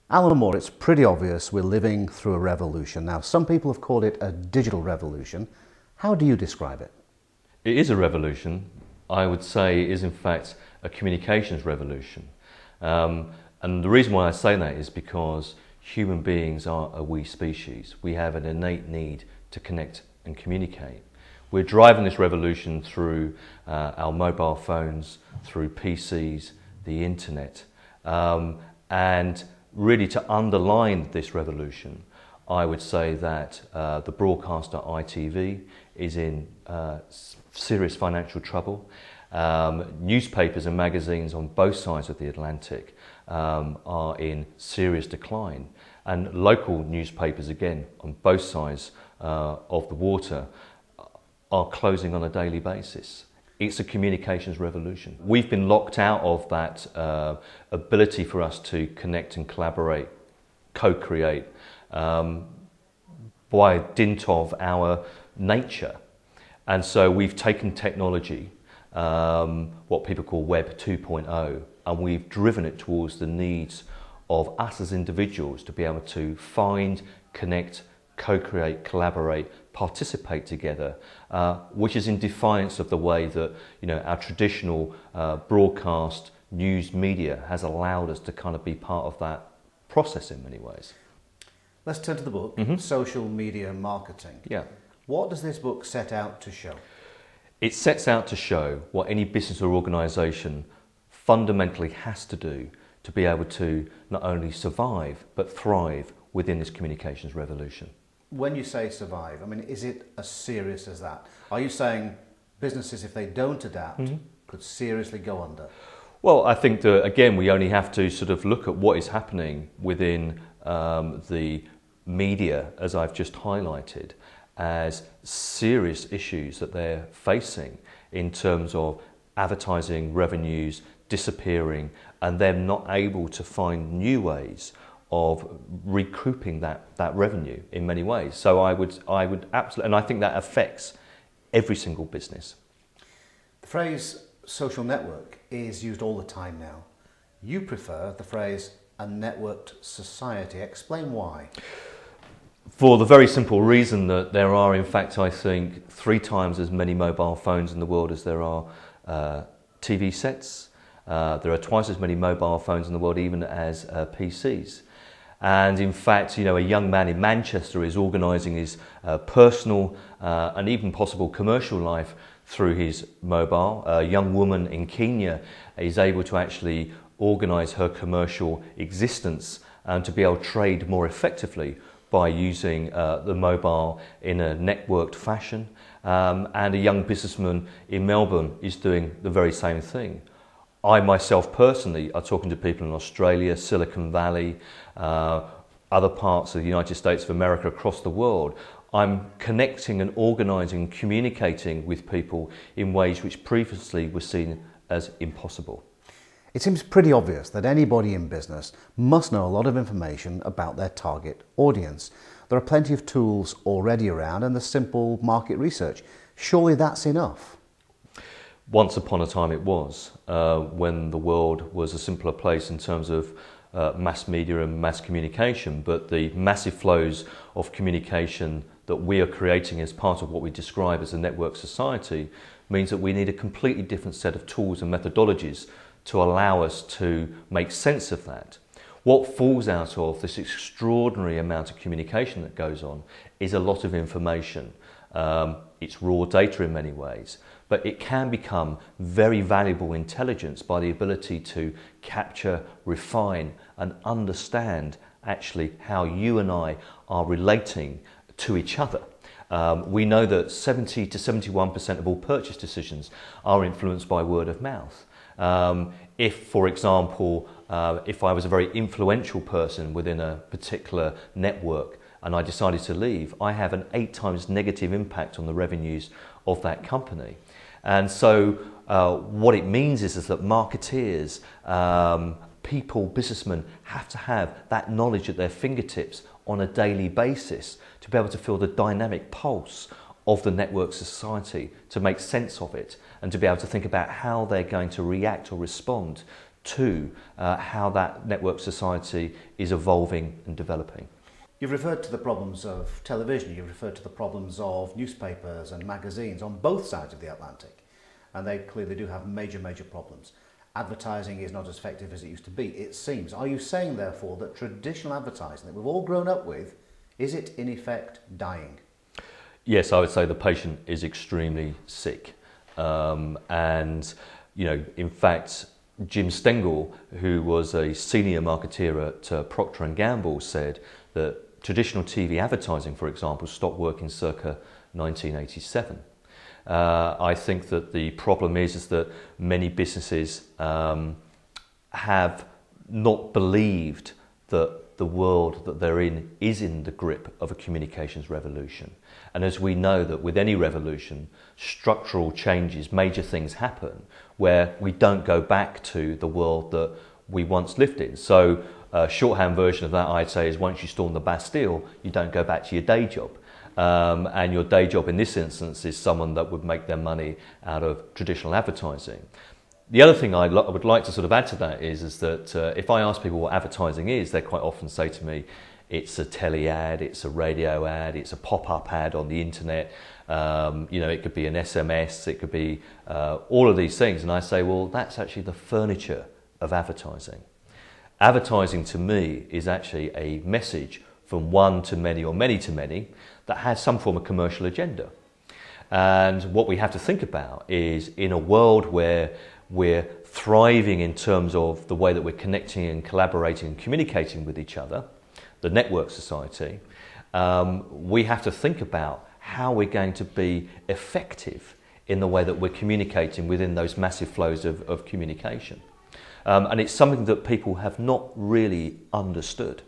Alan Moore, it's pretty obvious we're living through a revolution. Now, some people have called it a digital revolution. How do you describe it? It is a revolution. I would say it is in fact a communications revolution. And the reason why I say that is because human beings are a we species. We have an innate need to connect and communicate. We're driving this revolution through our mobile phones, through PCs, the internet. And really to underline this revolution, I would say that the broadcaster ITV is in serious financial trouble. Newspapers and magazines on both sides of the Atlantic are in serious decline, and local newspapers again on both sides of the water are closing on a daily basis. It's a communications revolution. We've been locked out of that ability for us to connect and collaborate, co-create by dint of our nature. And so we've taken technology, what people call Web 2.0, and we've driven it towards the needs of us as individuals to be able to find, connect, co-create, collaborate, participate together, which is in defiance of the way that our traditional broadcast news media has allowed us to kind of be part of that process in many ways. Let's turn to the book, Social Media Marketing. Yeah. What does this book set out to show? It sets out to show what any business or organisation fundamentally has to do to be able to not only survive but thrive within this communications revolution. When you say survive, I mean, is it as serious as that? Are you saying businesses, if they don't adapt, could seriously go under? Well, I think that, again, we only have to sort of look at what is happening within the media, as I've just highlighted, as serious issues that they're facing in terms of advertising revenues disappearing and them not able to find new ways of recouping that revenue in many ways. So I would absolutely, and I think that affects every single business. The phrase social network is used all the time now. You prefer the phrase a networked society. Explain why. For the very simple reason that there are, in fact, I think 3 times as many mobile phones in the world as there are TV sets. There are twice as many mobile phones in the world even as PCs. And in fact, a young man in Manchester is organising his personal and even possible commercial life through his mobile. A young woman in Kenya is able to actually organise her commercial existence and to be able to trade more effectively by using the mobile in a networked fashion. And a young businessman in Melbourne is doing the very same thing. I myself personally are talking to people in Australia, Silicon Valley, other parts of the United States of America, across the world. I'm connecting and organising, communicating with people in ways which previously were seen as impossible. It seems pretty obvious that anybody in business must know a lot of information about their target audience. There are plenty of tools already around and the simple market research. Surely that's enough. Once upon a time it was, when the world was a simpler place in terms of mass media and mass communication, but the massive flows of communication that we are creating as part of what we describe as a network society means that we need a completely different set of tools and methodologies to allow us to make sense of that. What falls out of this extraordinary amount of communication that goes on is a lot of information. It's raw data in many ways, but it can become very valuable intelligence by the ability to capture, refine and understand actually how you and I are relating to each other. We know that 70 to 71% of all purchase decisions are influenced by word of mouth. If, for example, if I was a very influential person within a particular network and I decided to leave, I have an 8 times negative impact on the revenues of that company. And so what it means is that marketeers, people, businessmen have to have that knowledge at their fingertips on a daily basis to be able to feel the dynamic pulse of the network society, to make sense of it and to be able to think about how they're going to react or respond to how that network society is evolving and developing. You've referred to the problems of television, you've referred to the problems of newspapers and magazines on both sides of the Atlantic, and they clearly do have major problems. Advertising is not as effective as it used to be, it seems. Are you saying, therefore, that traditional advertising that we've all grown up with, is it in effect dying? Yes, I would say the patient is extremely sick. And, you know, in fact, Jim Stengel, who was a senior marketeer at Procter & Gamble, said that traditional TV advertising, for example, stopped working circa 1987. I think that the problem is that many businesses have not believed that the world that they're in is in the grip of a communications revolution. And as we know that with any revolution, structural changes, major things happen where we don't go back to the world that we once lived in. So a shorthand version of that, I'd say, is once you storm the Bastille, you don't go back to your day job. And your day job in this instance is someone that would make their money out of traditional advertising. The other thing I would like to sort of add to that is that if I ask people what advertising is, they quite often say to me, it's a telly ad, it's a radio ad, it's a pop-up ad on the internet, you know, it could be an SMS, it could be all of these things. And I say, well, that's actually the furniture of advertising. Advertising to me is actually a message from one to many or many to many that has some form of commercial agenda. And what we have to think about is in a world where we're thriving in terms of the way that we're connecting and collaborating and communicating with each other, the network society, we have to think about how we're going to be effective in the way that we're communicating within those massive flows of communication. And it's something that people have not really understood.